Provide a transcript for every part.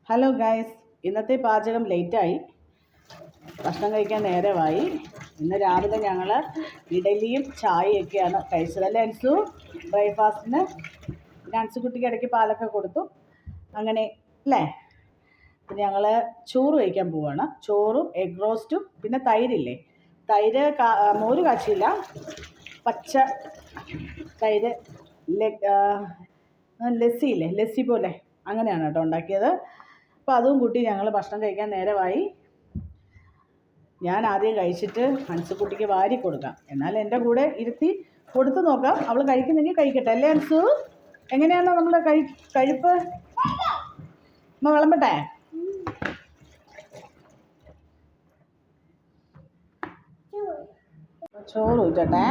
Hello guys, ഇന്നത്തെ പാചകം ലേറ്റായി. ഭക്ഷണം കഴിക്കാൻ നേരമായി. ഇന്ന് രാവിലെ ഞങ്ങൾ ഇഡലിയും ചായയൊക്കെയാണ് കഴിച്ചതല്ലേ അൻസു? ബ്രേക്ക്ഫാസ്റ്റിന് അൻസുകുട്ടിക്ക് ഇടയ്ക്ക് പാലൊക്കെ കൊടുത്തു. അങ്ങനെ അല്ലേ? പിന്നെ ഞങ്ങൾ ചോറ് കഴിക്കാൻ പോവുകയാണ്. ചോറും എഗ് റോസ്റ്റും പിന്നെ തൈരില്ലേ, തൈര് മോര് കാച്ചിയില്ല, പച്ച തൈര് ലസ്സിയില്ലേ, ലസ്സി പോലെ അങ്ങനെയാണ് കേട്ടോ ഉണ്ടാക്കിയത്. അപ്പോൾ അതും കൂട്ടി ഞങ്ങൾ ഭക്ഷണം കഴിക്കാൻ നേരമായി. ഞാൻ ആദ്യം കഴിച്ചിട്ട് അൻസുകുട്ടിക്ക് വാരി കൊടുക്കാം. എന്നാൽ എൻ്റെ കൂടെ ഇരുത്തി കൊടുത്തു നോക്കാം. അവൾ കഴിക്കുന്നെങ്കിൽ കഴിക്കട്ടെ, അല്ലേ അൻസു? എങ്ങനെയാണോ നമ്മുടെ കഴിപ്പ്? അമ്മ വിളമ്പട്ടെ? ചോറ് ഊറ്റട്ടെ.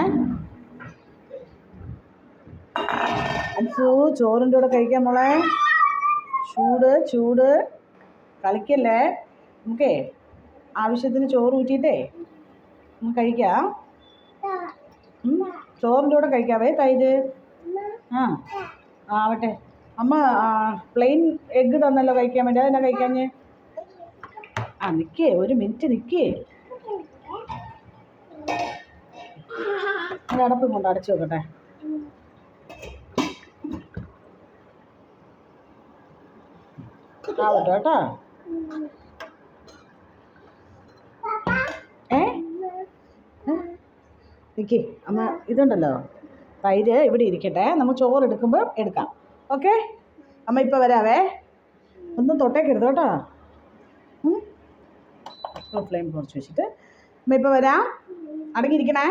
അൻസു, ചോറിൻ്റെ കൂടെ കഴിക്കാം മോളെ. ചൂട് കളിക്കല്ലേ. നമുക്കേ ആവശ്യത്തിന് ചോറ് ഊറ്റിയിട്ടേ നമുക്ക് കഴിക്കാം. ചോറിൻ്റെ കൂടെ കഴിക്കാവേ തൈര്. ആവട്ടെ. അമ്മ പ്ലെയിൻ എഗ്ഗ് തന്നല്ലോ കഴിക്കാൻ വേണ്ടി, അതെന്നാ കഴിക്കാഞ്ഞ്? നിൽക്കേ, ഒരു മിനിറ്റ് നിൽക്കേ. അത് അടപ്പും കൊണ്ട് അടച്ചു വെക്കട്ടെ. ആവട്ടെ കേട്ടോ. നിൽക്കേ അമ്മ, ഇതുണ്ടല്ലോ തൈര് ഇവിടെ ഇരിക്കട്ടെ, നമ്മൾ ചോറ് എടുക്കുമ്പോൾ എടുക്കാം. ഓക്കെ, അമ്മ ഇപ്പോൾ വരാവേ. ഒന്നും തൊട്ടേക്കരുത് കേട്ടോ. ഫ്ലെയിം കുറച്ച് വെച്ചിട്ട് അമ്മ ഇപ്പോൾ വരാം. അടങ്ങിയിരിക്കണേ.